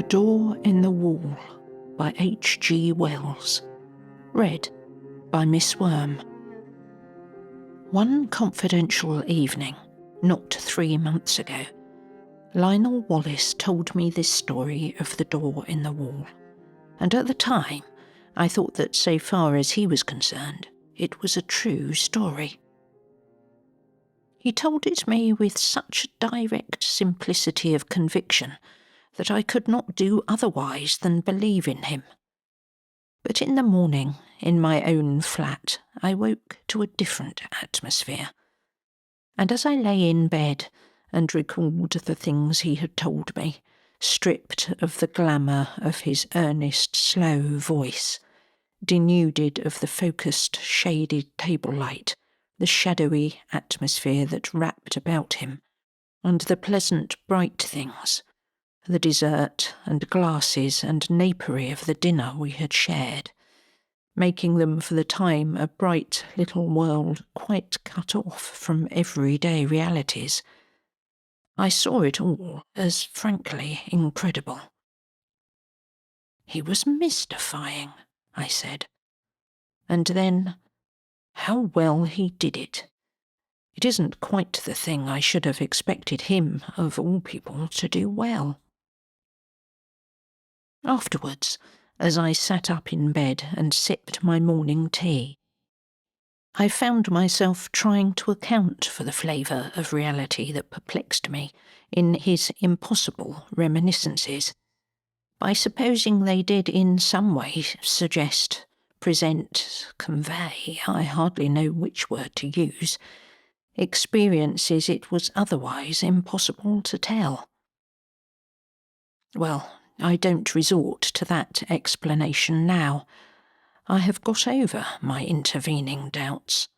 Door in the Wall by H.G. Wells. Read by Miss Worm. One confidential evening, not 3 months ago, Lionel Wallace told me this story of the door in the wall, and at the time I thought that so far as he was concerned, it was a true story. He told it me with such direct simplicity of conviction that I could not do otherwise than believe in him. But in the morning, in my own flat, I woke to a different atmosphere. And as I lay in bed and recalled the things he had told me, stripped of the glamour of his earnest, slow voice, denuded of the focused, shaded table light, the shadowy atmosphere that wrapped about him, and the pleasant, bright things, the dessert and glasses and napery of the dinner we had shared, making them for the time a bright little world quite cut off from everyday realities, I saw it all as frankly incredible. He was mystifying, I said. And then, how well he did it. It isn't quite the thing I should have expected him, of all people, to do well. Afterwards, as I sat up in bed and sipped my morning tea, I found myself trying to account for the flavour of reality that perplexed me in his impossible reminiscences, by supposing they did in some way suggest, present, convey, I hardly know which word to use, experiences it was otherwise impossible to tell. Well, I don't resort to that explanation now. I have got over my intervening doubts.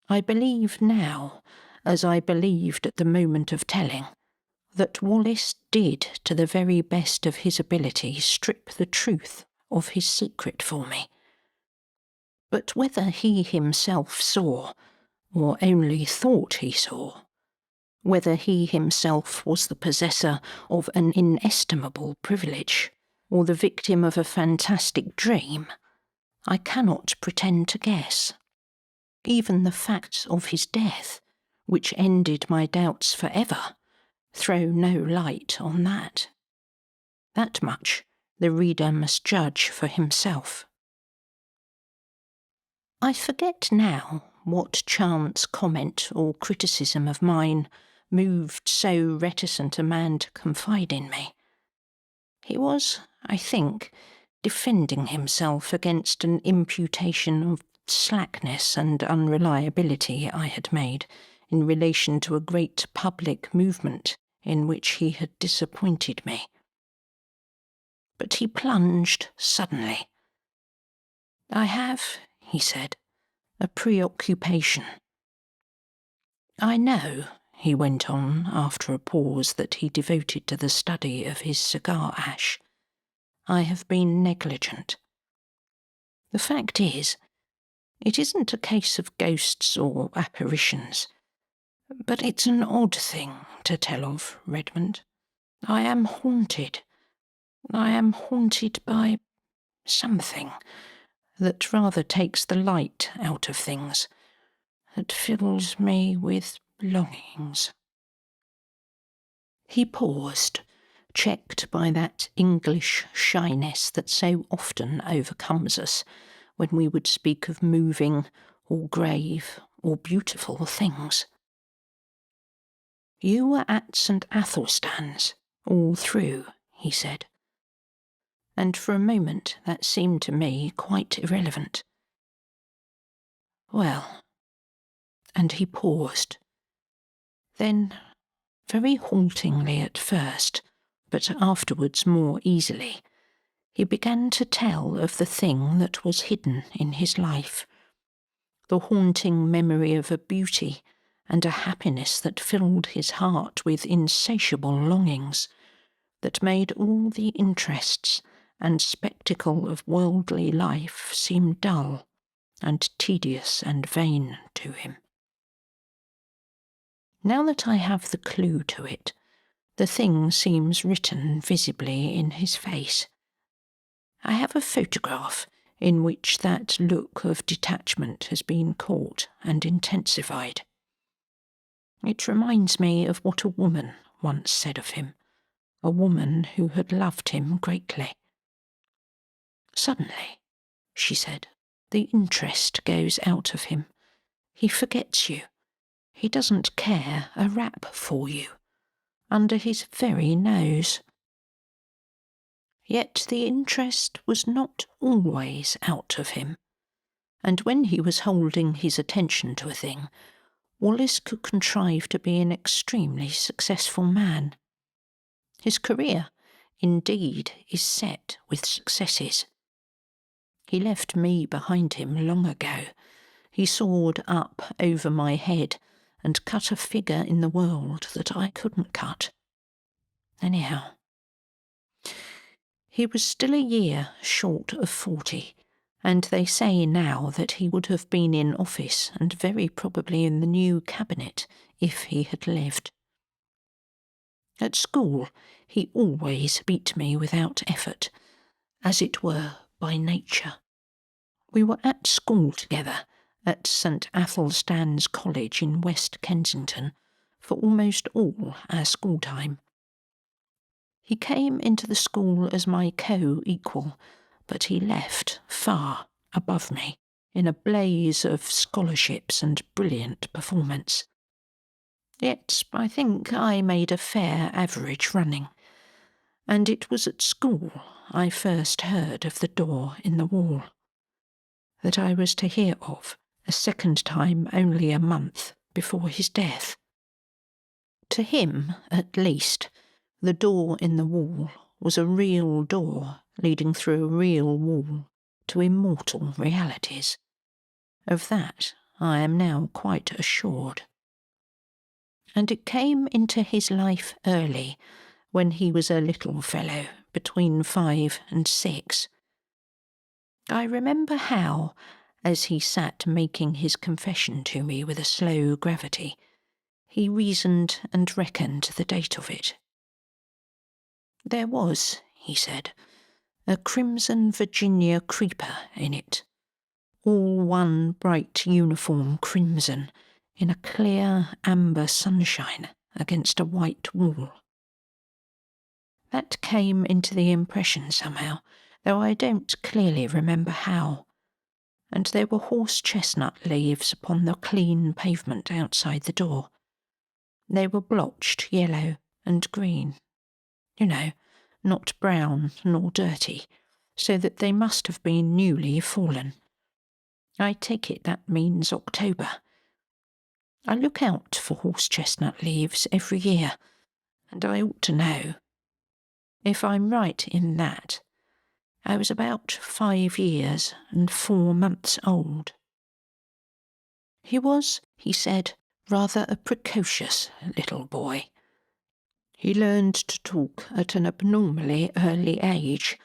I believe now, as I believed at the moment of telling, that Wallace did to the very best of his ability strip the truth of his secret for me. But whether he himself saw, or only thought he saw, whether he himself was the possessor of an inestimable privilege, or the victim of a fantastic dream, I cannot pretend to guess. Even the facts of his death, which ended my doubts forever, throw no light on that. That much the reader must judge for himself. I forget now what chance comment or criticism of mine moved so reticent a man to confide in me. He was, I think, defending himself against an imputation of slackness and unreliability I had made in relation to a great public movement in which he had disappointed me. But he plunged suddenly. "I have," he said, "a preoccupation. I know," he went on after a pause that he devoted to the study of his cigar ash, "I have been negligent. The fact is, it isn't a case of ghosts or apparitions, but it's an odd thing to tell of, Redmond. I am haunted. I am haunted by something that rather takes the light out of things, that fills me with longings." He paused, checked by that English shyness that so often overcomes us when we would speak of moving or grave or beautiful things. "You were at St. Athelstan's all through," he said. And for a moment that seemed to me quite irrelevant. "Well," and he paused. Then, very haltingly at first, but afterwards more easily, he began to tell of the thing that was hidden in his life, the haunting memory of a beauty and a happiness that filled his heart with insatiable longings, that made all the interests and spectacle of worldly life seem dull and tedious and vain to him. Now that I have the clue to it, The thing seems written visibly in his face. I have a photograph in which that look of detachment has been caught and intensified. It reminds me of what a woman once said of him, a woman who had loved him greatly. Suddenly, she said, the interest goes out of him. He forgets you. He doesn't care a rap for you, under his very nose. Yet the interest was not always out of him, and when he was holding his attention to a thing, Wallace could contrive to be an extremely successful man. His career, indeed, is set with successes. He left me behind him long ago. He soared up over my head and cut a figure in the world that I couldn't cut. Anyhow, he was still a year short of 40, and they say now that he would have been in office and very probably in the new cabinet if he had lived. At school, he always beat me without effort, as it were by nature. We were at school together, at St Athelstan's College in West Kensington, for almost all our school time. He came into the school as my co-equal, but he left far above me, in a blaze of scholarships and brilliant performance. Yet I think I made a fair average running, and it was at school I first heard of the door in the wall, that I was to hear of a second time only a month before his death. To him, at least, the door in the wall was a real door leading through a real wall to immortal realities. Of that I am now quite assured. And it came into his life early, when he was a little fellow between 5 and 6. I remember how, as he sat making his confession to me with a slow gravity, he reasoned and reckoned the date of it. There was, he said, a crimson Virginia creeper in it, all one bright uniform crimson in a clear amber sunshine against a white wall. That came into the impression somehow, though I don't clearly remember how, and there were horse-chestnut leaves upon the clean pavement outside the door. They were blotched yellow and green, not brown nor dirty, so that they must have been newly fallen. I take it that means October. I look out for horse-chestnut leaves every year, and I ought to know. If I'm right in that, I was about 5 years and 4 months old. He was, he said, rather a precocious little boy. He learned to talk at an abnormally early age,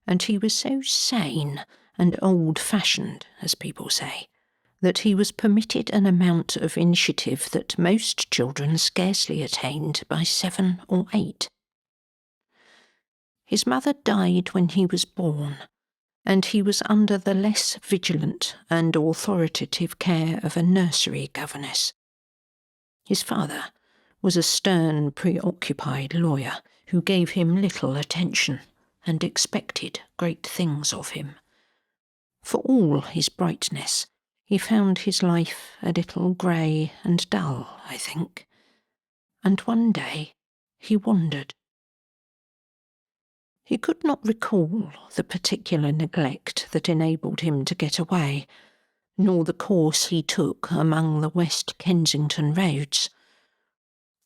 and he was so sane and old-fashioned, as people say, that he was permitted an amount of initiative that most children scarcely attained by 7 or 8. His mother died when he was born, and he was under the less vigilant and authoritative care of a nursery governess. His father was a stern, preoccupied lawyer who gave him little attention and expected great things of him. For all his brightness, he found his life a little grey and dull, I think, and one day he wandered. He could not recall the particular neglect that enabled him to get away, nor the course he took among the West Kensington roads.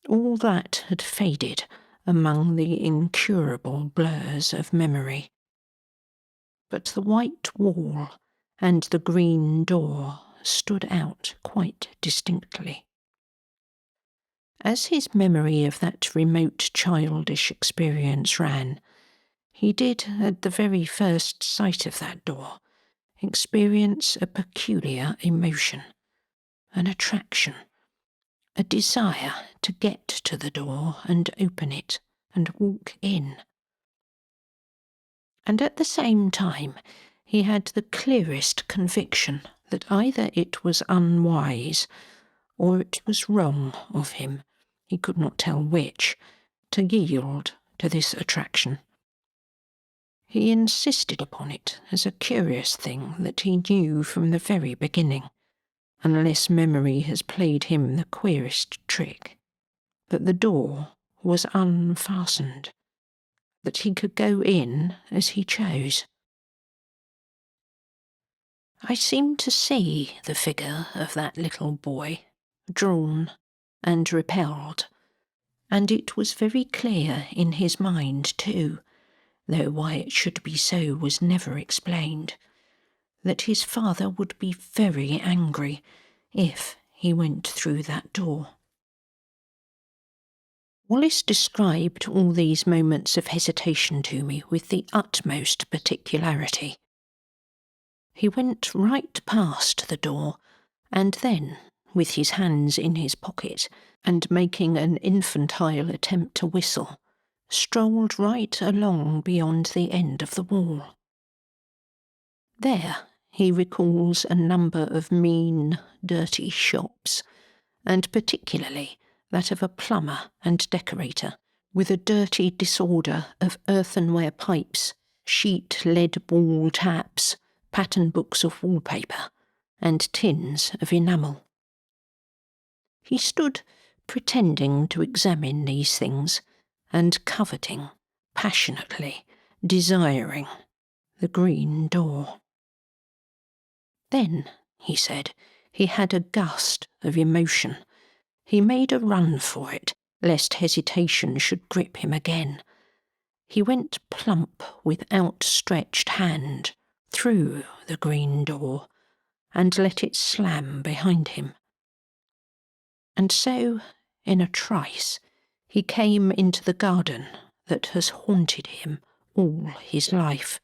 All that had faded among the incurable blurs of memory. But the white wall and the green door stood out quite distinctly. As his memory of that remote childish experience ran, he did, at the very first sight of that door, experience a peculiar emotion, an attraction, a desire to get to the door and open it and walk in. And at the same time, he had the clearest conviction that either it was unwise or it was wrong of him, he could not tell which, to yield to this attraction. He insisted upon it as a curious thing that he knew from the very beginning, unless memory has played him the queerest trick, that the door was unfastened, that he could go in as he chose. I seemed to see the figure of that little boy, drawn and repelled, and it was very clear in his mind too, though why it should be so was never explained, that his father would be very angry if he went through that door. Wallace described all these moments of hesitation to me with the utmost particularity. He went right past the door, and then, with his hands in his pocket, and making an infantile attempt to whistle, strolled right along beyond the end of the wall. There he recalls a number of mean, dirty shops, and particularly that of a plumber and decorator, with a dirty disorder of earthenware pipes, sheet lead ball taps, pattern books of wallpaper, and tins of enamel. He stood pretending to examine these things, and coveting, passionately, desiring, the green door. Then, he said, he had a gust of emotion. He made a run for it, lest hesitation should grip him again. He went plump with outstretched hand through the green door, and let it slam behind him. And so, in a trice, he came into the garden that has haunted him all his life.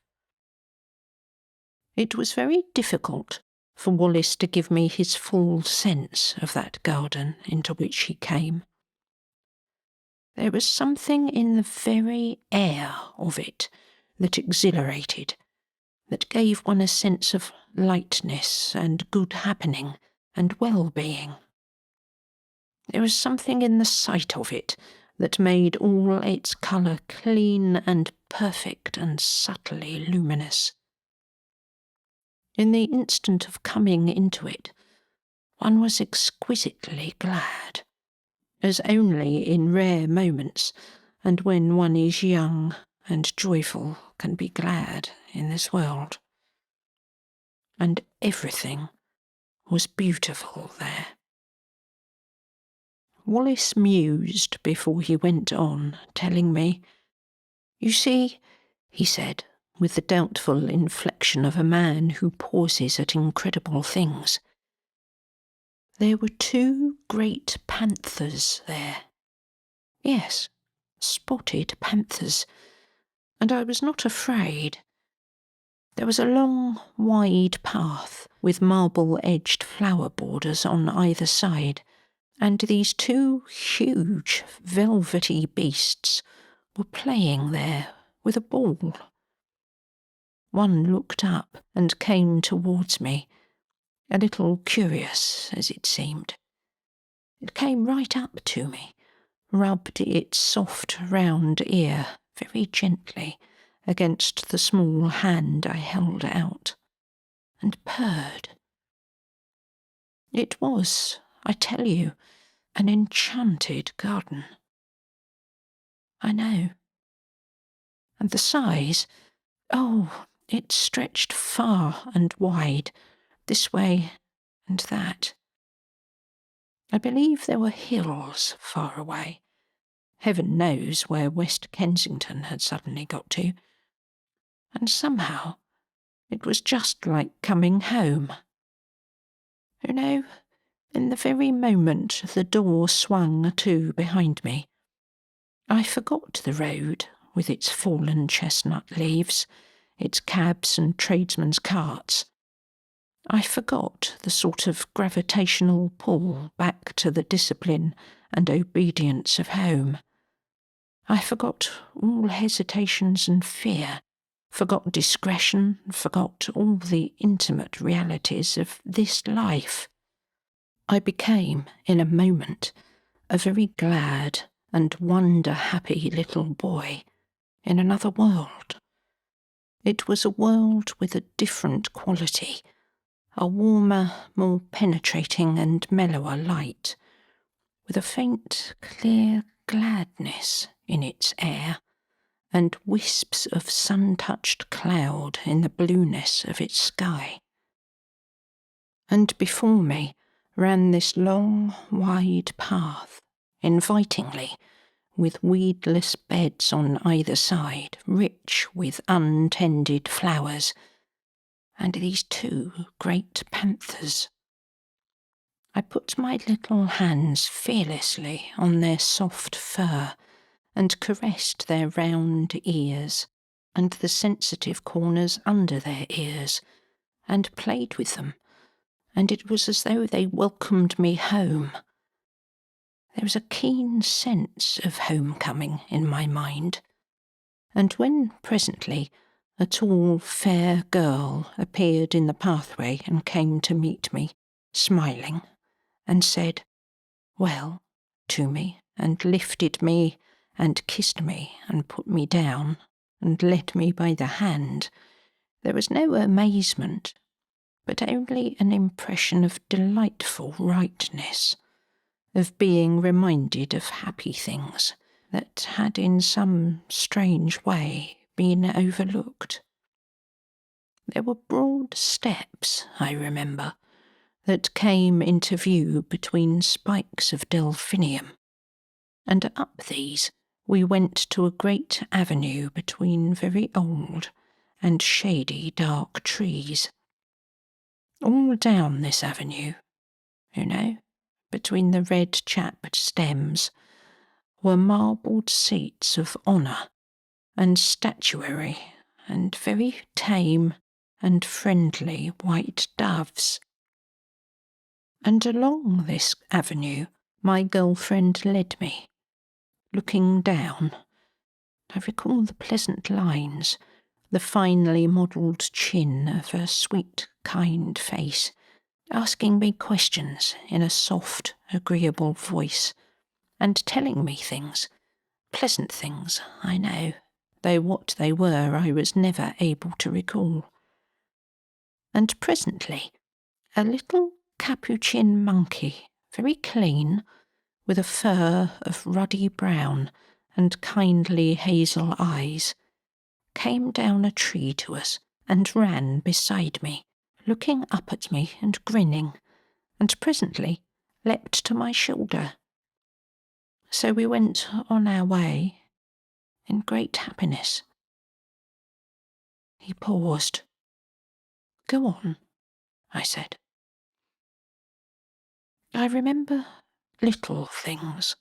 It was very difficult for Wallace to give me his full sense of that garden into which he came. There was something in the very air of it that exhilarated, that gave one a sense of lightness and good happening and well-being. There was something in the sight of it that made all its colour clean and perfect and subtly luminous. In the instant of coming into it, one was exquisitely glad, as only in rare moments, and when one is young and joyful, can be glad in this world. And everything was beautiful there. Wallace mused before he went on, telling me. "You see," he said, with the doubtful inflection of a man who pauses at incredible things, "there were 2 great panthers there. Yes, spotted panthers, and I was not afraid. There was a long, wide path with marble-edged flower borders on either side, and these 2 huge, velvety beasts were playing there with a ball. One looked up and came towards me, a little curious, as it seemed. It came right up to me, rubbed its soft round ear very gently against the small hand I held out, and purred. It was, I tell you, an enchanted garden. I know. And the size, oh, it stretched far and wide, this way and that. I believe there were hills far away. Heaven knows where West Kensington had suddenly got to. And somehow it was just like coming home. You know, in the very moment the door swung to behind me, I forgot the road with its fallen chestnut leaves, its cabs and tradesmen's carts. I forgot the sort of gravitational pull back to the discipline and obedience of home. I forgot all hesitations and fear, forgot discretion, forgot all the intimate realities of this life. I became, in a moment, a very glad and wonder-happy little boy in another world. It was a world with a different quality, a warmer, more penetrating and mellower light, with a faint, clear gladness in its air, and wisps of sun-touched cloud in the blueness of its sky. And before me ran this long, wide path, invitingly, with weedless beds on either side, rich with untended flowers, and these two great panthers. I put my little hands fearlessly on their soft fur and caressed their round ears and the sensitive corners under their ears, and played with them, and it was as though they welcomed me home. There was a keen sense of homecoming in my mind, and when presently a tall, fair girl appeared in the pathway and came to meet me, smiling, and said, "Well," to me, and lifted me, and kissed me, and put me down, and led me by the hand, there was no amazement, but only an impression of delightful rightness, of being reminded of happy things that had in some strange way been overlooked. There were broad steps, I remember, that came into view between spikes of delphinium, and up these we went to a great avenue between very old and shady dark trees. All down this avenue, between the red-chapped stems, were marbled seats of honour and statuary and very tame and friendly white doves. And along this avenue my girlfriend led me, looking down. I recall the pleasant lines, the finely modelled chin of her sweet, kind face, asking me questions in a soft, agreeable voice, and telling me things, pleasant things, I know, though what they were I was never able to recall. And presently, a little capuchin monkey, very clean, with a fur of ruddy brown and kindly hazel eyes, came down a tree to us and ran beside me, looking up at me and grinning, and presently leapt to my shoulder. So we went on our way in great happiness. He paused. "Go on," I said. I remember little things.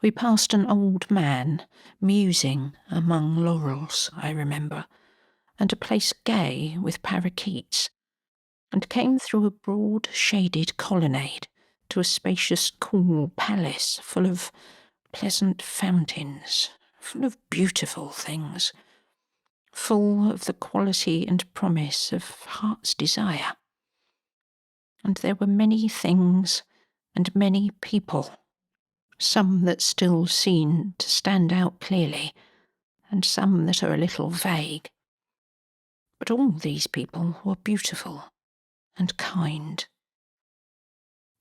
We passed an old man musing among laurels, I remember, and a place gay with parakeets, and came through a broad shaded colonnade to a spacious cool palace full of pleasant fountains, full of beautiful things, full of the quality and promise of heart's desire. And there were many things and many people, some that still seem to stand out clearly, and some that are a little vague. But all these people were beautiful and kind.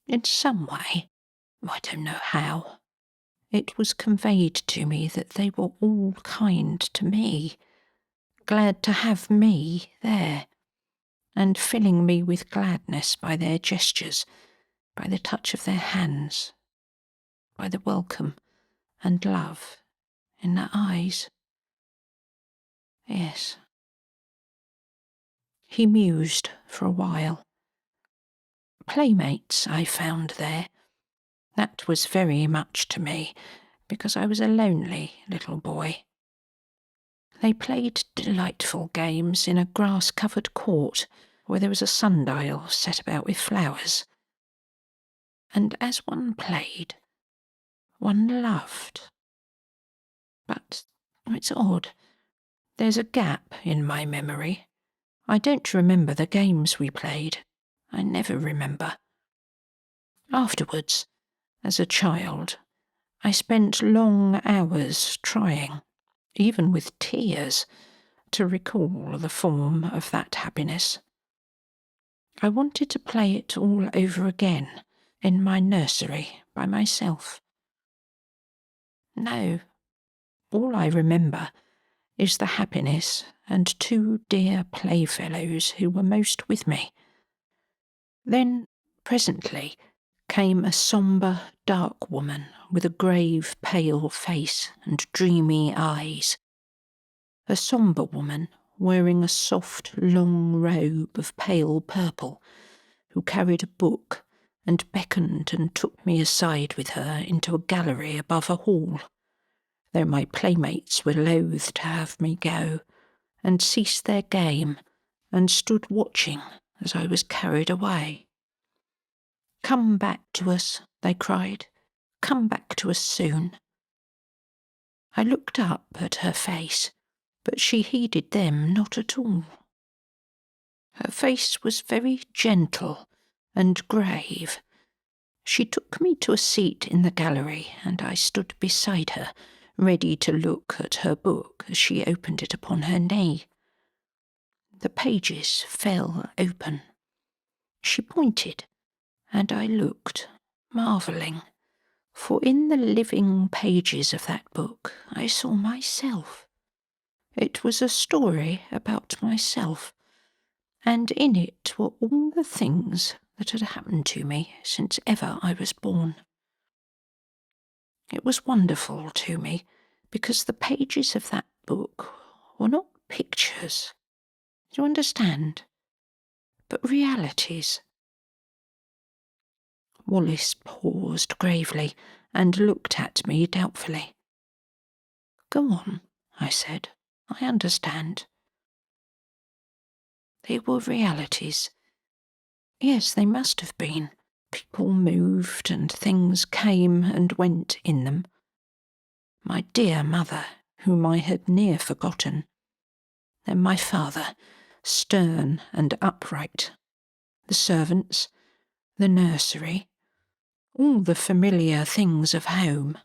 In some way, I don't know how, it was conveyed to me that they were all kind to me, glad to have me there, and filling me with gladness by their gestures, by the touch of their hands, by the welcome and love in their eyes. Yes. He mused for a while. Playmates I found there. That was very much to me, because I was a lonely little boy. They played delightful games in a grass-covered court, where there was a sundial set about with flowers. And as one played, one loved. But it's odd. There's a gap in my memory. I don't remember the games we played. I never remember. Afterwards, as a child, I spent long hours trying, even with tears, to recall the form of that happiness. I wanted to play it all over again in my nursery by myself. No, all I remember is the happiness and two dear playfellows who were most with me. Then, presently, came a sombre, dark woman with a grave, pale face and dreamy eyes. A sombre woman wearing a soft, long robe of pale purple, who carried a book and beckoned and took me aside with her into a gallery above a hall, though my playmates were loath to have me go, and ceased their game, and stood watching as I was carried away. "Come back to us," they cried. "Come back to us soon." I looked up at her face, but she heeded them not at all. Her face was very gentle and grave. She took me to a seat in the gallery, and I stood beside her, ready to look at her book as she opened it upon her knee. The pages fell open. She pointed, and I looked, marvelling, for in the living pages of that book I saw myself. It was a story about myself, and in it were all the things that had happened to me since ever I was born. It was wonderful to me, because the pages of that book were not pictures, do you understand, but realities. Wallace paused gravely and looked at me doubtfully. "Go on," I said. "I understand." They were realities. Yes, they must have been. People moved and things came and went in them. My dear mother, whom I had near forgotten. Then my father, stern and upright. The servants, the nursery, all the familiar things of home.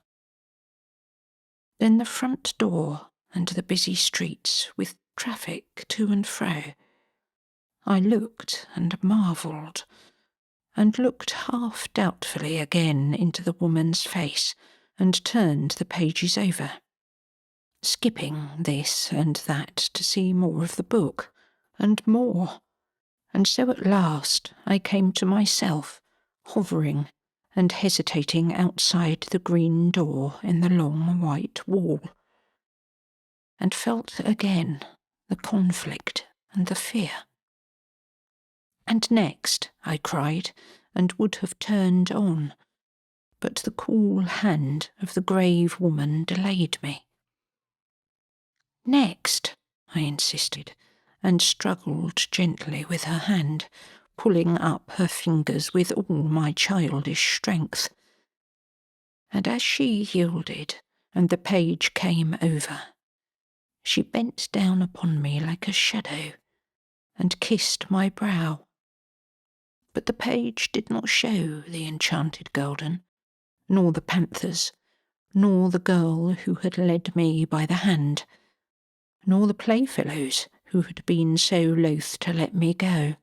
Then the front door and the busy streets with traffic to and fro. I looked and marvelled, and looked half doubtfully again into the woman's face, and turned the pages over, skipping this and that to see more of the book, and more, and so at last I came to myself, hovering and hesitating outside the green door in the long white wall, and felt again the conflict and the fear. "And next," I cried, and would have turned on, but the cool hand of the grave woman delayed me. "Next," I insisted, and struggled gently with her hand, pulling up her fingers with all my childish strength. And as she yielded, and the page came over, she bent down upon me like a shadow, and kissed my brow. But the page did not show the enchanted garden, nor the panthers, nor the girl who had led me by the hand, nor the playfellows who had been so loath to let me go.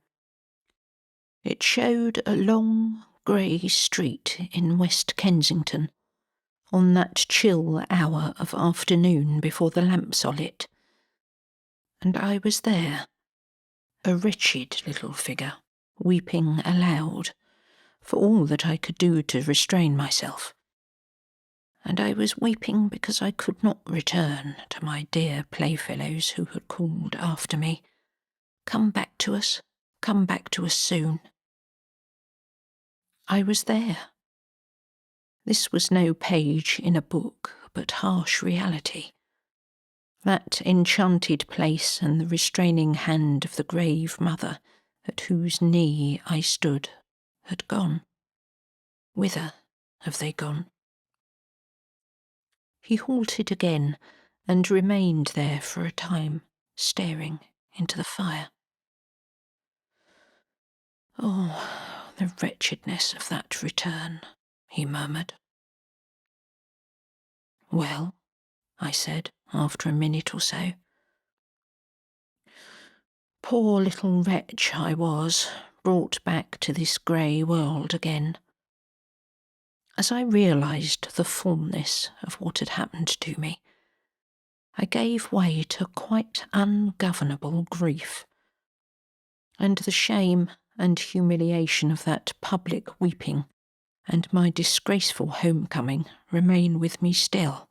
It showed a long, grey street in West Kensington, on that chill hour of afternoon before the lamps are lit, and I was there, a wretched little figure, weeping aloud, for all that I could do to restrain myself. And I was weeping because I could not return to my dear playfellows who had called after me, "Come back to us, come back to us soon." I was there. This was no page in a book, but harsh reality. That enchanted place and the restraining hand of the grave mother at whose knee I stood, had gone. Whither have they gone? He halted again and remained there for a time, staring into the fire. Oh, the wretchedness of that return, he murmured. Well, I said, after a minute or so. Poor little wretch I was, brought back to this grey world again. As I realised the fullness of what had happened to me, I gave way to quite ungovernable grief, and the shame and humiliation of that public weeping and my disgraceful homecoming remain with me still.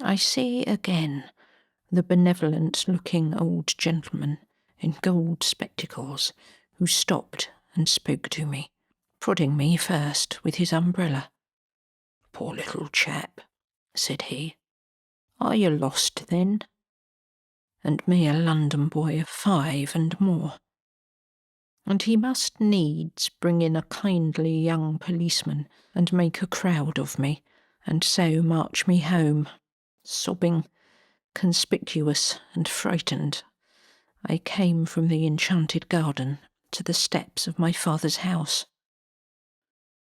I see again the benevolent-looking old gentleman in gold spectacles who stopped and spoke to me, prodding me first with his umbrella. Poor little chap, said he. Are you lost then? And me a London boy of 5 and more. And he must needs bring in a kindly young policeman and make a crowd of me, and so march me home, sobbing, conspicuous and frightened. I came from the enchanted garden to the steps of my father's house.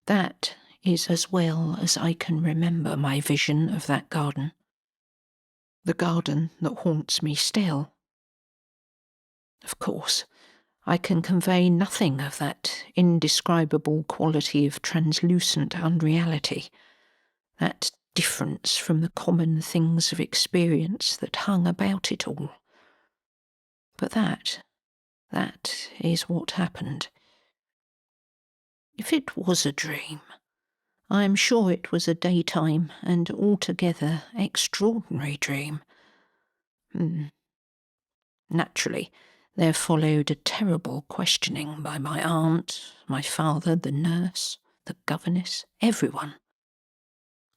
That is as well as I can remember my vision of that garden. The garden that haunts me still. Of course, I can convey nothing of that indescribable quality of translucent unreality, that difference from the common things of experience that hung about it all. But that is what happened. If it was a dream, I am sure it was a daytime and altogether extraordinary dream. Naturally, there followed a terrible questioning by my aunt, my father, the nurse, the governess, everyone.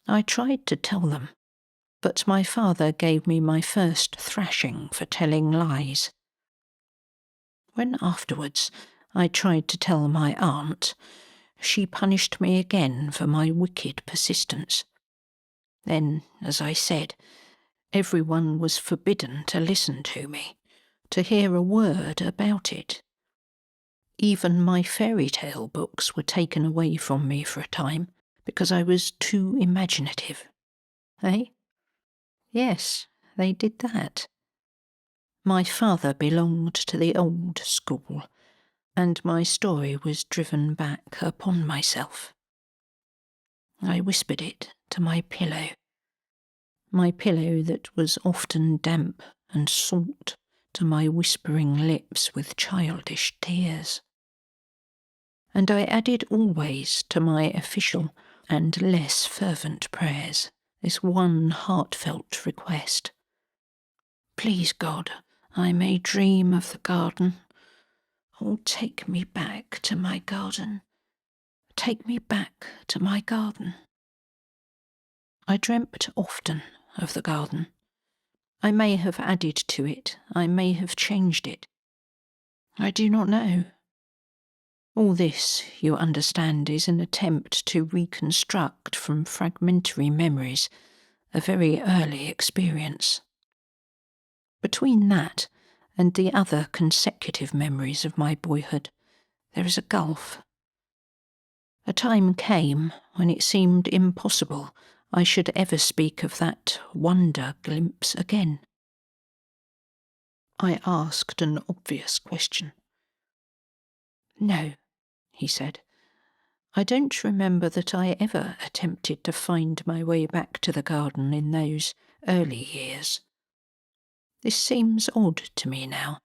I tried to tell them, but my father gave me my first thrashing for telling lies. When afterwards I tried to tell my aunt, she punished me again for my wicked persistence. Then, as I said, everyone was forbidden to listen to me, to hear a word about it. Even my fairy tale books were taken away from me for a time because I was too imaginative. Eh? Yes, they did that. My father belonged to the old school, and my story was driven back upon myself. I whispered it to my pillow that was often damp and salt to my whispering lips with childish tears. And I added always to my official and less fervent prayers this one heartfelt request. Please, God, I may dream of the garden. Oh, take me back to my garden. Take me back to my garden. I dreamt often of the garden. I may have added to it, I may have changed it. I do not know. All this, you understand, is an attempt to reconstruct from fragmentary memories a very early experience. Between that and the other consecutive memories of my boyhood, there is a gulf. A time came when it seemed impossible I should ever speak of that wonder glimpse again. I asked an obvious question. No, he said. I don't remember that I ever attempted to find my way back to the garden in those early years. This seems odd to me now,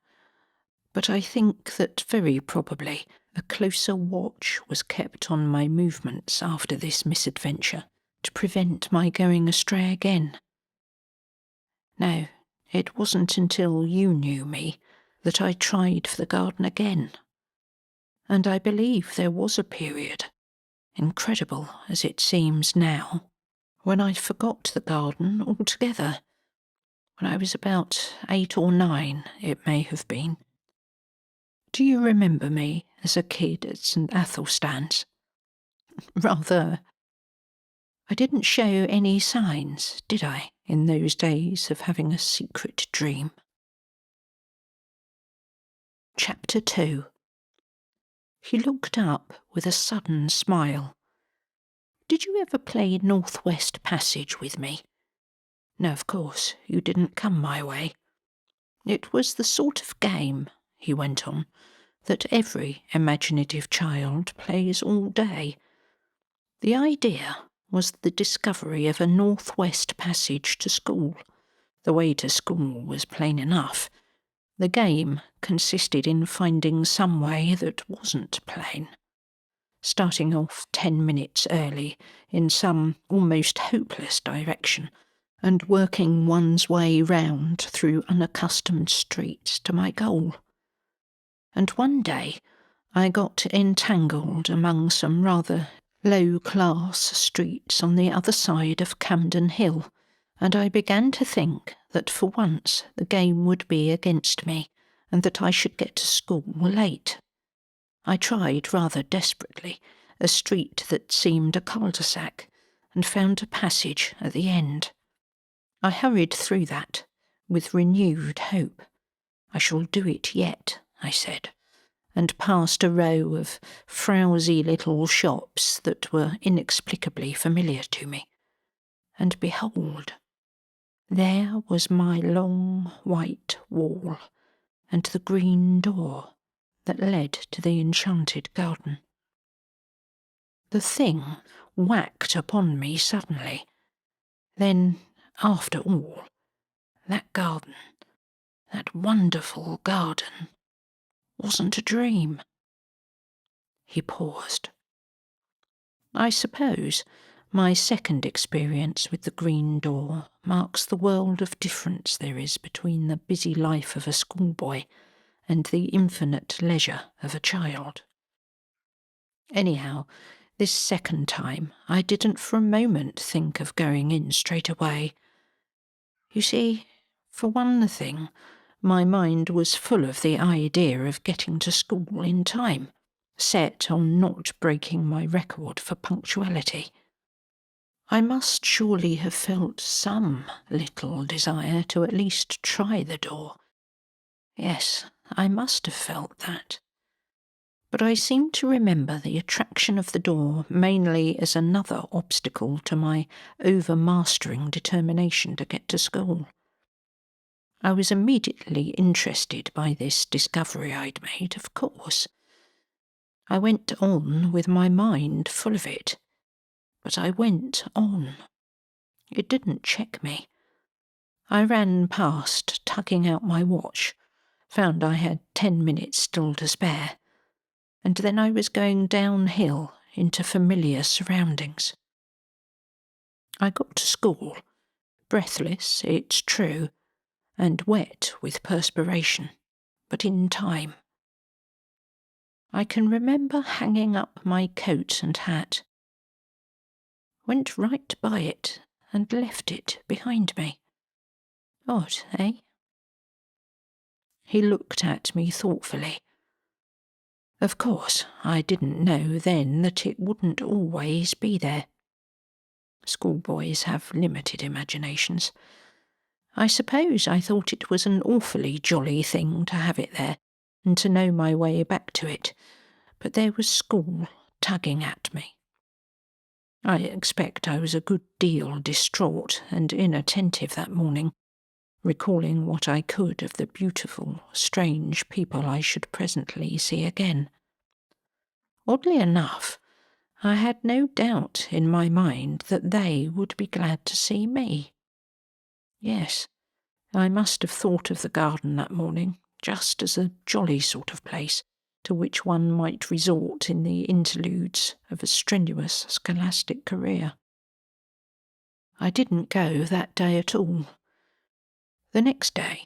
but I think that very probably a closer watch was kept on my movements after this misadventure to prevent my going astray again. No, it wasn't until you knew me that I tried for the garden again. And I believe there was a period, incredible as it seems now, when I forgot the garden altogether. When I was about 8 or 9, it may have been. Do you remember me as a kid at St. Athelstan's? Rather. I didn't show any signs, did I, in those days of having a secret dream? Chapter 2. He looked up with a sudden smile. Did you ever play Northwest Passage with me? No, of course, you didn't come my way. It was the sort of game, he went on, that every imaginative child plays all day. The idea was the discovery of a Northwest Passage to school. The way to school was plain enough. The game consisted in finding some way that wasn't plain. Starting off 10 minutes early in some almost hopeless direction, and working one's way round through unaccustomed streets to my goal. And one day I got entangled among some rather low-class streets on the other side of Camden Hill, and I began to think that for once the game would be against me, and that I should get to school late. I tried rather desperately a street that seemed a cul-de-sac, and found a passage at the end. I hurried through that, with renewed hope. I shall do it yet, I said, and passed a row of frowsy little shops that were inexplicably familiar to me. And behold, there was my long white wall, and the green door that led to the enchanted garden. The thing whacked upon me suddenly. Then, after all, that garden, that wonderful garden, wasn't a dream. He paused. I suppose my second experience with the green door marks the world of difference there is between the busy life of a schoolboy and the infinite leisure of a child. Anyhow, this second time I didn't for a moment think of going in straight away. You see, for one thing, my mind was full of the idea of getting to school in time, set on not breaking my record for punctuality. I must surely have felt some little desire to at least try the door. Yes, I must have felt that. But I seem to remember the attraction of the door mainly as another obstacle to my overmastering determination to get to school. I was immediately interested by this discovery I'd made, of course. I went on with my mind full of it. But I went on. It didn't check me. I ran past, tugging out my watch, found I had 10 minutes still to spare, and then I was going downhill into familiar surroundings. I got to school, breathless, it's true, and wet with perspiration, but in time. I can remember hanging up my coat and hat. Went right by it and left it behind me. Odd, eh? He looked at me thoughtfully. Of course, I didn't know then that it wouldn't always be there. Schoolboys have limited imaginations. I suppose I thought it was an awfully jolly thing to have it there, and to know my way back to it, but there was school tugging at me. I expect I was a good deal distraught and inattentive that morning, recalling what I could of the beautiful, strange people I should presently see again. Oddly enough, I had no doubt in my mind that they would be glad to see me. Yes, I must have thought of the garden that morning just as a jolly sort of place to which one might resort in the interludes of a strenuous scholastic career. I didn't go that day at all. The next day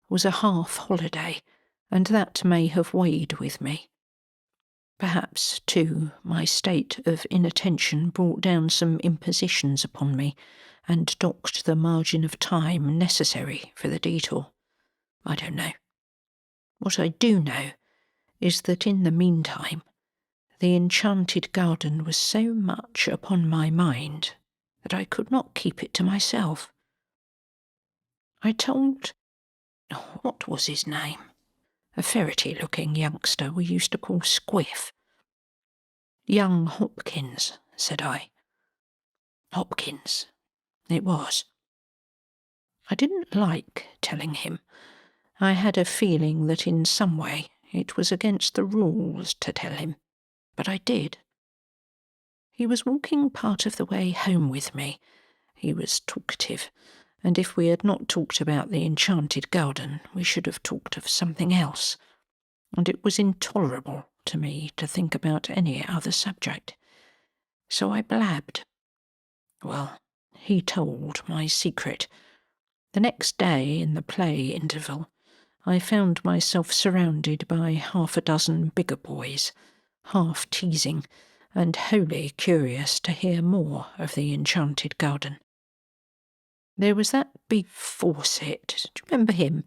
was a half-holiday, and that may have weighed with me. Perhaps, too, my state of inattention brought down some impositions upon me, and docked the margin of time necessary for the detour. I don't know. What I do know is that in the meantime, the enchanted garden was so much upon my mind that I could not keep it to myself. I told, what was his name? A ferrety-looking youngster we used to call Squiff. Young Hopkins, said I. Hopkins, it was. I didn't like telling him. I had a feeling that in some way it was against the rules to tell him, but I did. He was walking part of the way home with me. He was talkative, and if we had not talked about the enchanted garden, we should have talked of something else, and it was intolerable to me to think about any other subject. So I blabbed. Well, he told my secret. The next day, in the play interval, I found myself surrounded by half a dozen bigger boys, half teasing, and wholly curious to hear more of the enchanted garden. There was that big Fawcett, do you remember him?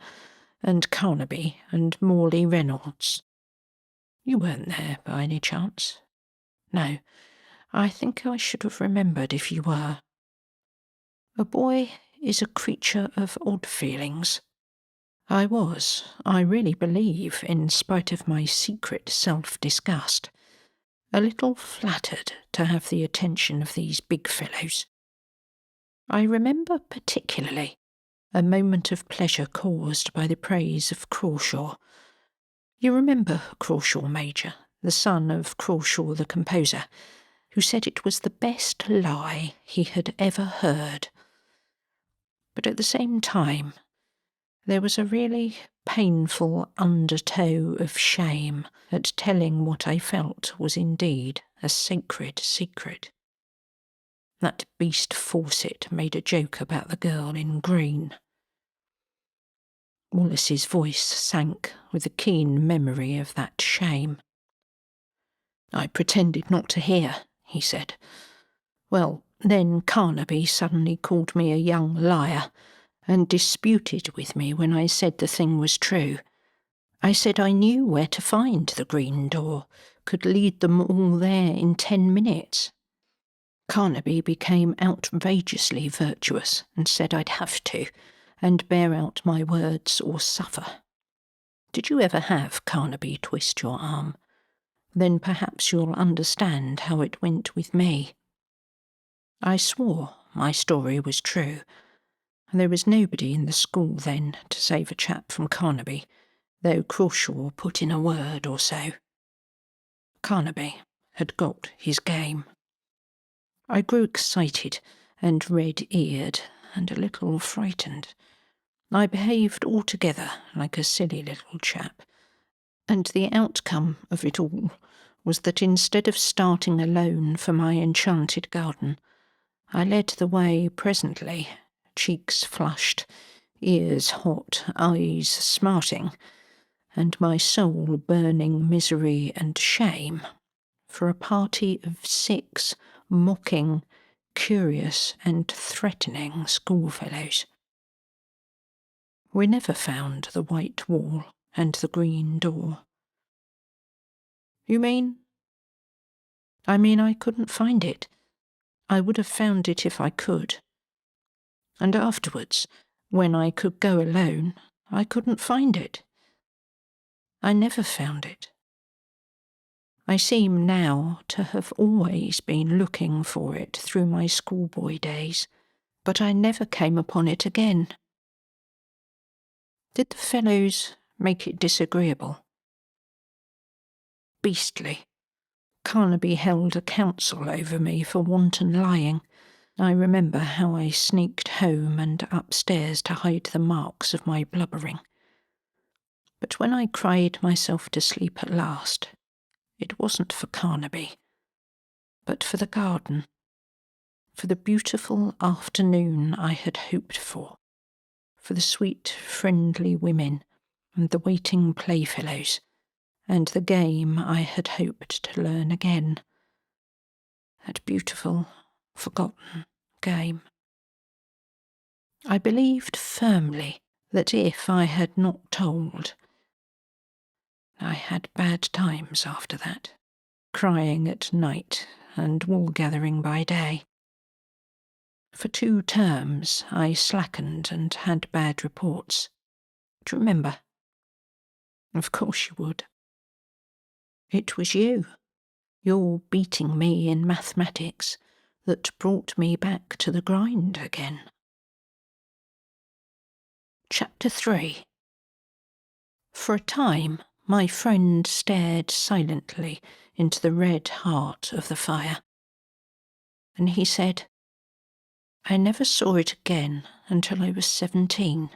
And Carnaby, and Morley Reynolds. You weren't there by any chance? No, I think I should have remembered if you were. A boy is a creature of odd feelings. I was, I really believe, in spite of my secret self-disgust, a little flattered to have the attention of these big fellows. I remember particularly a moment of pleasure caused by the praise of Crawshaw. You remember Crawshaw Major, the son of Crawshaw the composer, who said it was the best lie he had ever heard. But at the same time, there was a really painful undertow of shame at telling what I felt was indeed a sacred secret. That beast Fawcett made a joke about the girl in green. Wallace's voice sank with a keen memory of that shame. I pretended not to hear, he said. Well, then Carnaby suddenly called me a young liar, and disputed with me when I said the thing was true. I said I knew where to find the green door, could lead them all there in 10 minutes. Carnaby became outrageously virtuous and said I'd have to, and bear out my words or suffer. Did you ever have Carnaby twist your arm? Then perhaps you'll understand how it went with me. I swore my story was true, and there was nobody in the school then to save a chap from Carnaby, though Crawshaw put in a word or so. Carnaby had got his game. I grew excited and red-eared and a little frightened. I behaved altogether like a silly little chap, and the outcome of it all was that instead of starting alone for my enchanted garden, I led the way presently, cheeks flushed, ears hot, eyes smarting, and my soul burning misery and shame, for a party of 6 mocking, curious and threatening schoolfellows. We never found the white wall and the green door. You mean? I mean I couldn't find it. I would have found it if I could. And afterwards, when I could go alone, I couldn't find it. I never found it. I seem now to have always been looking for it through my schoolboy days, but I never came upon it again. Did the fellows make it disagreeable? Beastly. Carnaby held a council over me for wanton lying. I remember how I sneaked home and upstairs to hide the marks of my blubbering. But when I cried myself to sleep at last, it wasn't for Carnaby, but for the garden, for the beautiful afternoon I had hoped for the sweet, friendly women and the waiting playfellows, and the game I had hoped to learn again. That beautiful, forgotten game. I believed firmly that if I had not told, I had bad times after that, crying at night and wool-gathering by day. For 2 terms I slackened and had bad reports. Do you remember? Of course you would. It was you, your beating me in mathematics, that brought me back to the grind again. Chapter 3. For a time, my friend stared silently into the red heart of the fire. And he said, I never saw it again until I was 17.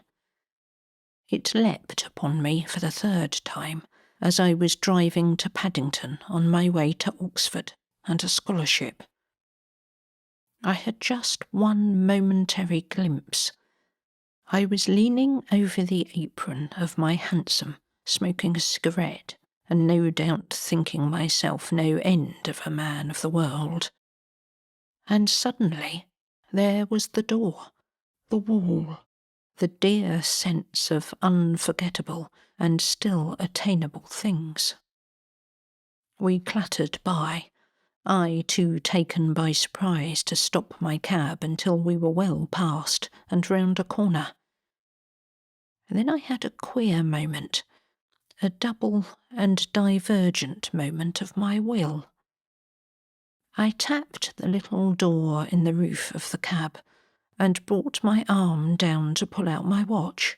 It leapt upon me for the 3rd time as I was driving to Paddington on my way to Oxford and a scholarship. I had just one momentary glimpse. I was leaning over the apron of my hansom, smoking a cigarette, and no doubt thinking myself no end of a man of the world. And suddenly there was the door, the wall, the dear sense of unforgettable and still attainable things. We clattered by, I too taken by surprise to stop my cab until we were well past and round a corner. Then I had a queer moment, a double and divergent moment of my will. I tapped the little door in the roof of the cab and brought my arm down to pull out my watch.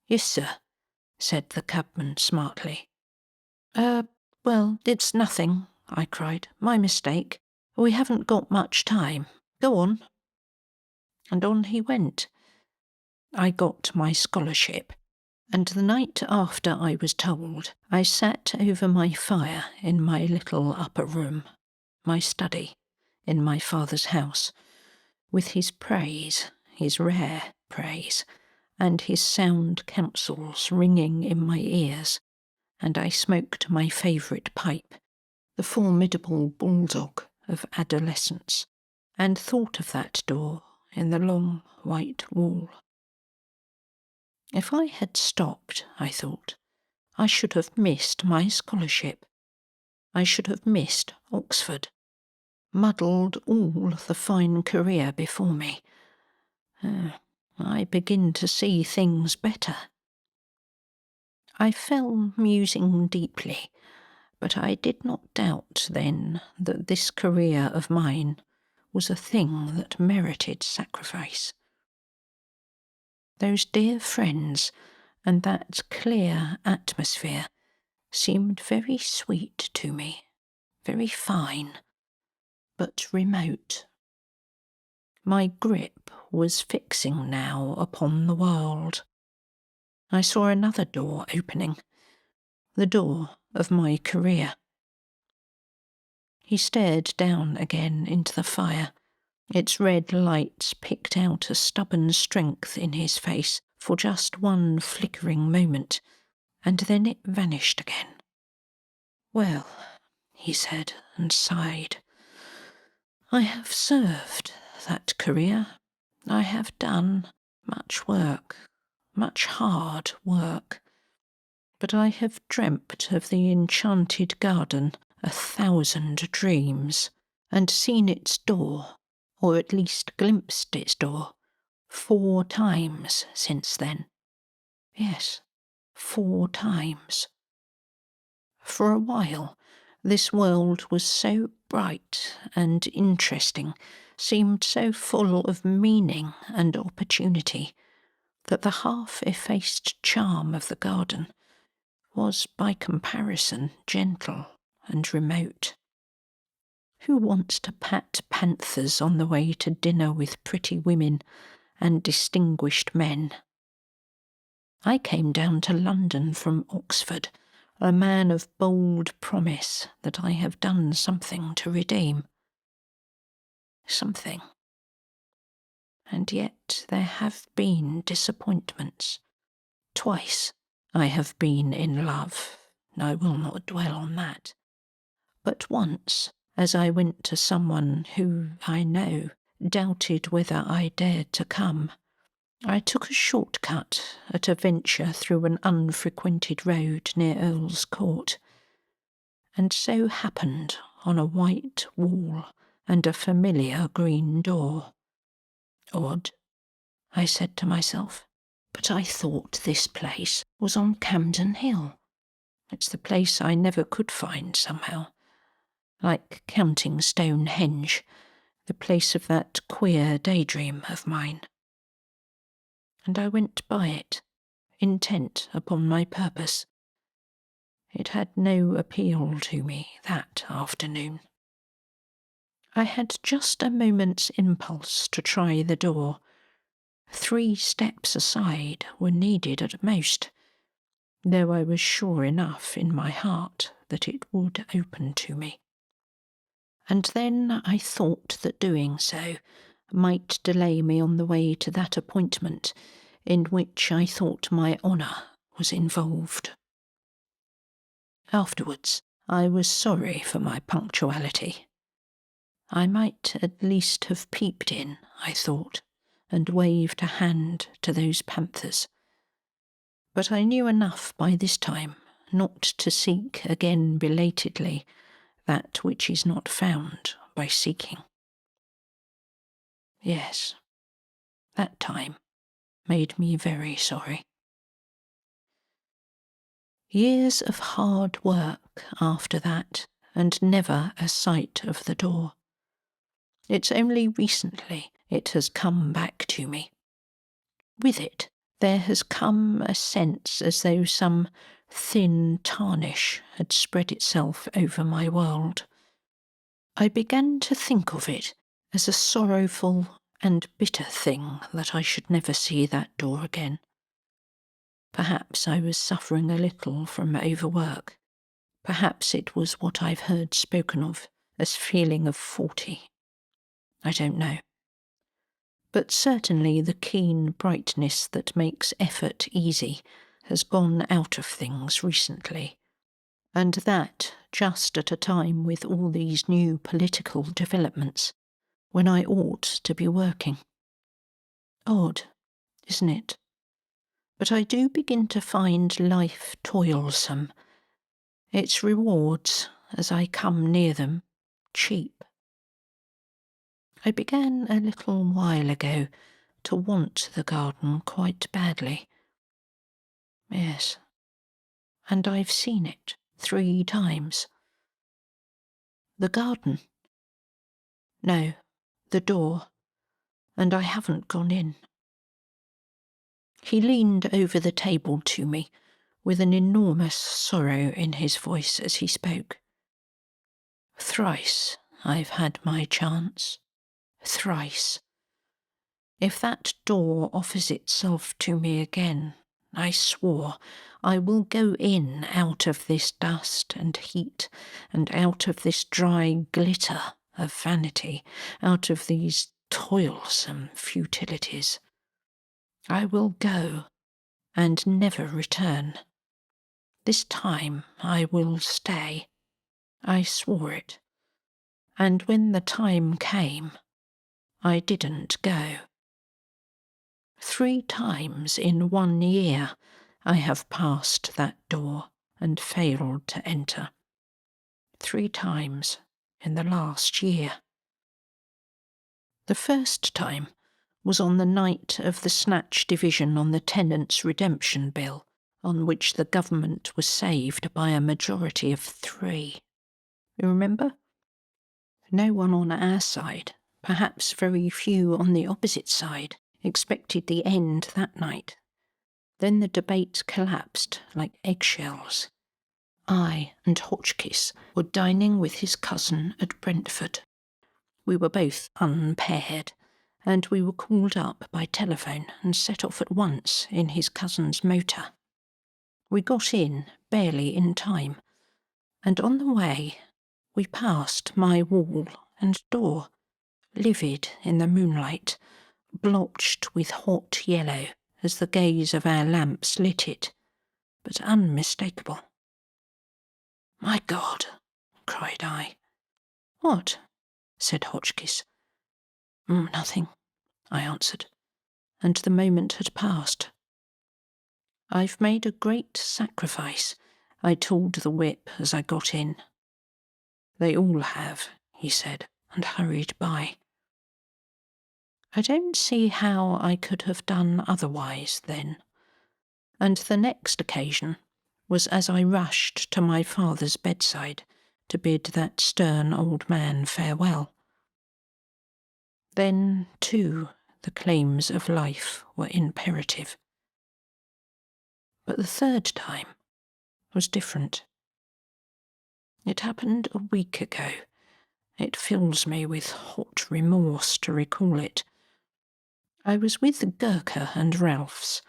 Yes, sir, said the cabman smartly. Well, it's nothing, I cried. My mistake. We haven't got much time. Go on. And on he went. I got my scholarship, and the night after I was told, I sat over my fire in my little upper room, my study, in my father's house, with his praise, his rare praise, and his sound counsels ringing in my ears, and I smoked my favourite pipe, the formidable bulldog of adolescence, and thought of that door in the long white wall. If I had stopped, I thought, I should have missed my scholarship. I should have missed Oxford, muddled all the fine career before me. I begin to see things better. I fell musing deeply, but I did not doubt then that this career of mine was a thing that merited sacrifice. Those dear friends and that clear atmosphere seemed very sweet to me, very fine, but remote. My grip was fixing now upon the world. I saw another door opening, the door of my career. He stared down again into the fire. Its red lights picked out a stubborn strength in his face for just one flickering moment, and then it vanished again. Well, he said, and sighed. I have served that career. I have done much work, much hard work. But I have dreamt of the enchanted garden 1,000 dreams, and seen its door, or at least glimpsed its door, 4 times since then. Yes, 4 times. For a while, this world was so bright and interesting, seemed so full of meaning and opportunity, that the half-effaced charm of the garden was by comparison gentle and remote. Who wants to pat panthers on the way to dinner with pretty women and distinguished men? I came down to London from Oxford, a man of bold promise that I have done something to redeem. Something. And yet there have been disappointments. Twice I have been in love. I will not dwell on that. But once, as I went to someone who, I know, doubted whether I dared to come, I took a shortcut at a venture through an unfrequented road near Earl's Court, and so happened on a white wall and a familiar green door. Odd, I said to myself, but I thought this place was on Camden Hill. It's the place I never could find somehow, like counting Stonehenge, the place of that queer daydream of mine. And I went by it, intent upon my purpose. It had no appeal to me that afternoon. I had just a moment's impulse to try the door. 3 steps aside were needed at most, though I was sure enough in my heart that it would open to me. And then I thought that doing so might delay me on the way to that appointment in which I thought my honour was involved. Afterwards, I was sorry for my punctuality. I might at least have peeped in, I thought, and waved a hand to those panthers. But I knew enough by this time not to seek again belatedly that which is not found by seeking. Yes, that time made me very sorry. Years of hard work after that, and never a sight of the door. It's only recently it has come back to me. With it, there has come a sense as though some thin tarnish had spread itself over my world. I began to think of it as a sorrowful and bitter thing that I should never see that door again. Perhaps I was suffering a little from overwork. Perhaps it was what I've heard spoken of as feeling of 40. I don't know. But certainly the keen brightness that makes effort easy has gone out of things recently, and that just at a time with all these new political developments, when I ought to be working. Odd, isn't it? But I do begin to find life toilsome, its rewards, as I come near them, cheap. I began a little while ago to want the garden quite badly. Yes, and I've seen it 3 times. The garden? No, the door, and I haven't gone in. He leaned over the table to me, with an enormous sorrow in his voice as he spoke. Thrice I've had my chance. Thrice. If that door offers itself to me again, I swore, I will go in out of this dust and heat, and out of this dry glitter of vanity, out of these toilsome futilities. I will go, and never return. This time I will stay. I swore it. And when the time came, I didn't go. 3 times in 1 year I have passed that door and failed to enter. 3 times in the last year. The first time was on the night of the snatch division on the Tenants' Redemption Bill, on which the government was saved by a majority of 3. You remember? No one on our side, perhaps very few on the opposite side, expected the end that night. Then the debate collapsed like eggshells. I and Hotchkiss were dining with his cousin at Brentford. We were both unpaired, and we were called up by telephone and set off at once in his cousin's motor. We got in barely in time, and on the way we passed my wall and door, livid in the moonlight, blotched with hot yellow as the gaze of our lamps lit it, but unmistakable. My God, cried I. What? Said Hotchkiss. Nothing, I answered. and the moment had passed. "I've made a great sacrifice," I told the whip as I got in. "They all have," he said, and hurried by. I don't see how I could have done otherwise then. And the next occasion was as I rushed to my father's bedside to bid that stern old man farewell. Then, too, the claims of life were imperative. But the third time was different. It happened a week ago. It fills me with hot remorse to recall it. I was with Gurkha and Ralph's.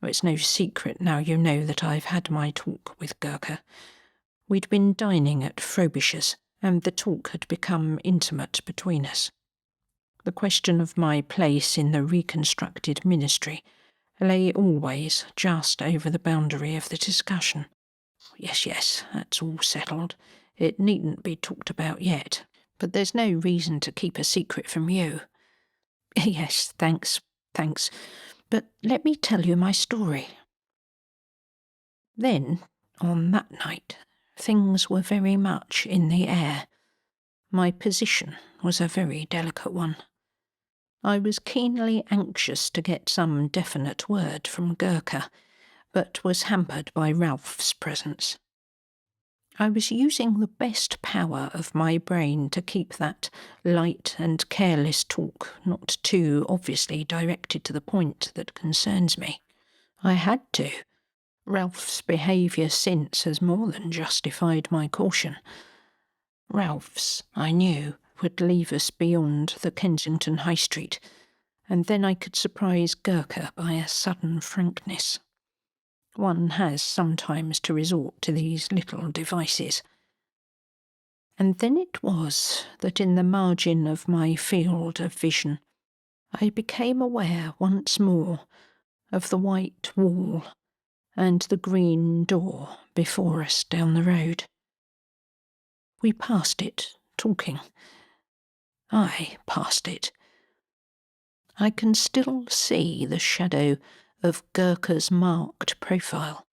It's no secret now you know that I've had my talk with Gurkha. We'd been dining at Frobisher's, and the talk had become intimate between us. The question of my place in the reconstructed ministry lay always just over the boundary of the discussion. Yes, that's all settled. It needn't be talked about yet, but there's no reason to keep a secret from you. Yes, thanks. But let me tell you my story. Then, on that night, things were very much in the air. My position was a very delicate one. I was keenly anxious to get some definite word from Gurkha, but was hampered by Ralph's presence. I was using the best power of my brain to keep that light and careless talk not too obviously directed to the point that concerns me. I had to. Ralph's behaviour since has more than justified my caution. Ralph's, I knew, would leave us beyond the Kensington High Street, and then I could surprise Gurkha by a sudden frankness. One has sometimes to resort to these little devices. And then it was that in the margin of my field of vision, I became aware once more of the white wall and the green door before us down the road. We passed it, talking. I passed it. I can still see the shadow of Gurkha's marked profile,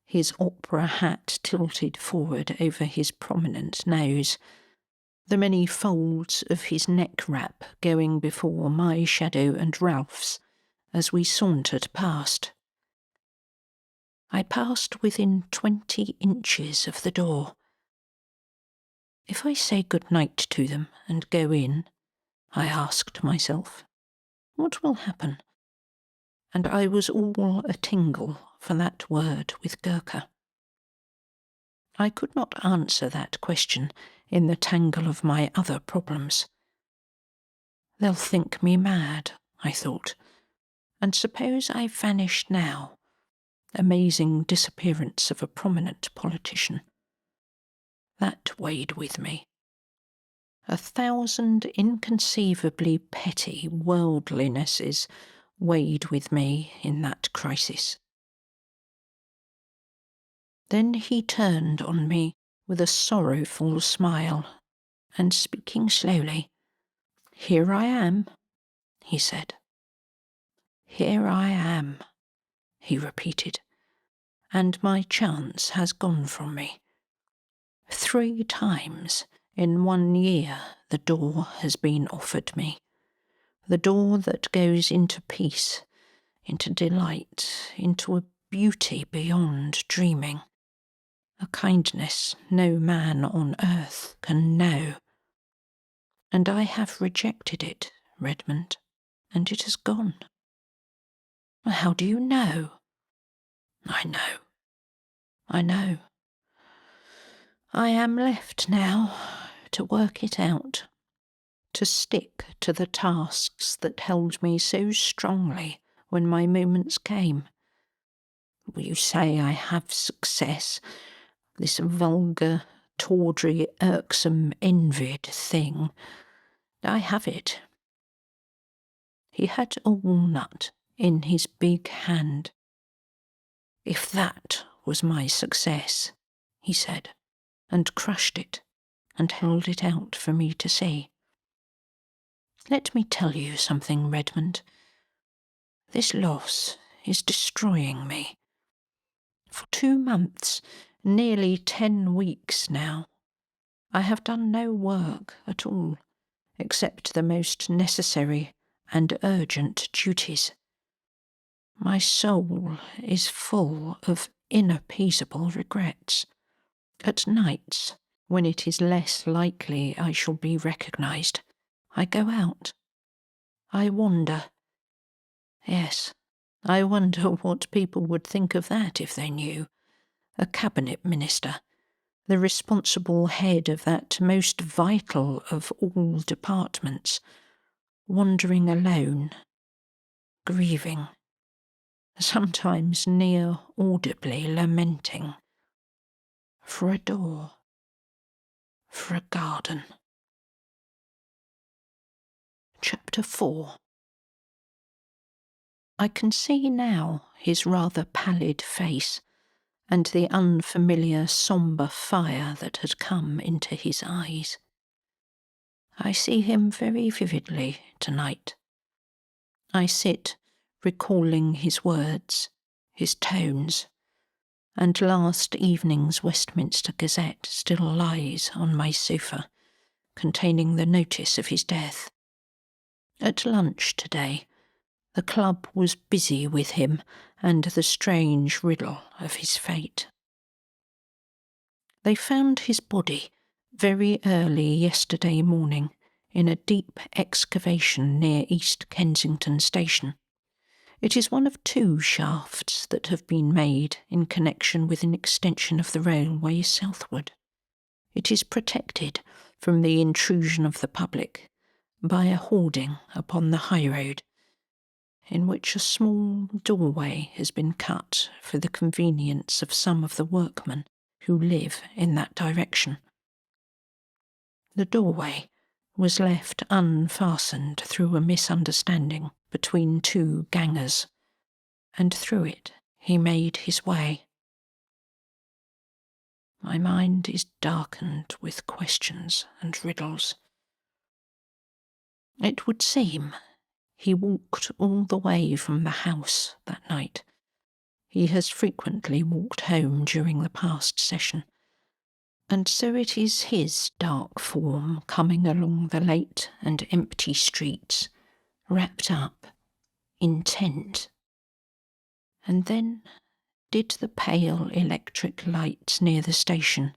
his opera hat tilted forward over his prominent nose, the many folds of his neck wrap going before my shadow and Ralph's as we sauntered past. I passed within 20 inches of the door. If I say good night to them and go in, I asked myself, what will happen? And I was all a tingle for that word with Gurkha. I could not answer that question in the tangle of my other problems. They'll think me mad, I thought, and suppose I vanished now, amazing disappearance of a prominent politician. That weighed with me. 1,000 inconceivably petty worldlinesses weighed with me in that crisis. Then he turned on me with a sorrowful smile, and speaking slowly, "Here I am," he said. "Here I am," he repeated, "and my chance has gone from me. 3 times in 1 year the door has been offered me, the door that goes into peace, into delight, into a beauty beyond dreaming, a kindness no man on earth can know. And I have rejected it, Redmond, and it has gone." "How do you know?" I know. I am left now to work it out, to stick to the tasks that held me so strongly when my moments came. You say I have success, this vulgar, tawdry, irksome, envied thing. I have it. He had a walnut in his big hand. "If that was my success," he said, and crushed it, and held it out for me to see. "Let me tell you something, Redmond. This loss is destroying me. For 2 months, nearly 10 weeks now, I have done no work at all, except the most necessary and urgent duties. My soul is full of inappeasable regrets. At nights, when it is less likely I shall be recognised, I go out. I wander. Yes, I wonder what people would think of that if they knew. A cabinet minister, the responsible head of that most vital of all departments, wandering alone, grieving, sometimes near audibly lamenting, for a door, for a garden. Chapter 4. I can see now his rather pallid face, and the unfamiliar sombre fire that had come into his eyes. I see him very vividly tonight. I sit recalling his words, his tones, and last evening's Westminster Gazette still lies on my sofa, containing the notice of his death. At lunch today, the club was busy with him and the strange riddle of his fate. They found his body very early yesterday morning in a deep excavation near East Kensington Station. It is one of 2 shafts that have been made in connection with an extension of the railway southward. It is protected from the intrusion of the public by a hoarding upon the high road, in which a small doorway has been cut for the convenience of some of the workmen who live in that direction. The doorway was left unfastened through a misunderstanding between 2 gangers, and through it he made his way. My mind is darkened with questions and riddles. It would seem he walked all the way from the house that night. He has frequently walked home during the past session, and so it is his dark form coming along the late and empty streets, wrapped up, intent. And then did the pale electric lights near the station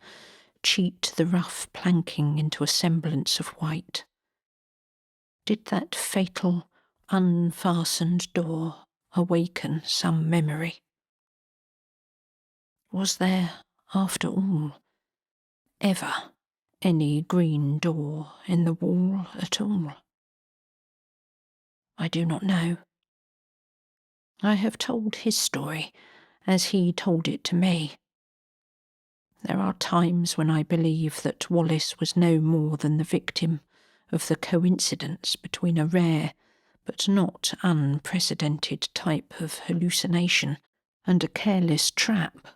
cheat the rough planking into a semblance of white? Did that fatal, unfastened door awaken some memory? Was there, after all, ever any green door in the wall at all? I do not know. I have told his story as he told it to me. There are times when I believe that Wallace was no more than the victim of the coincidence between a rare but not unprecedented type of hallucination and a careless trap.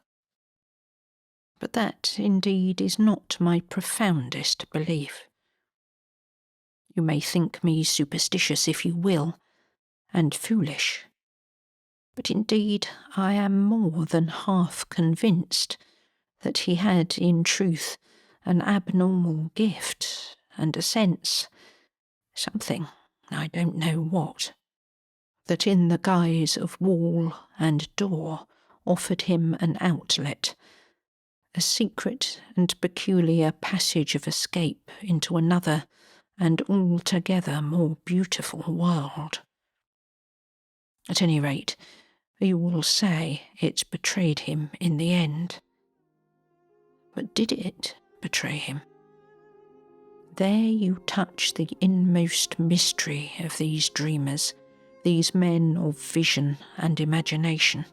But that, indeed, is not my profoundest belief. You may think me superstitious if you will, and foolish. But indeed I am more than half convinced that he had in truth an abnormal gift and a sense, something, I don't know what, that in the guise of wall and door offered him an outlet, a secret and peculiar passage of escape into another and altogether more beautiful world. At any rate, you will say it betrayed him in the end. But did it betray him? There you touch the inmost mystery of these dreamers, these men of vision and imagination.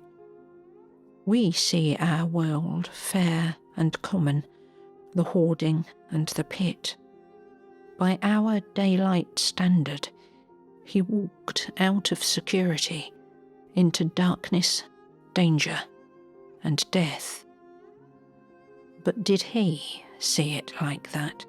We see our world fair and common, the hoarding and the pit. By our daylight standard, he walked out of security into darkness, danger, and death. But did he see it like that?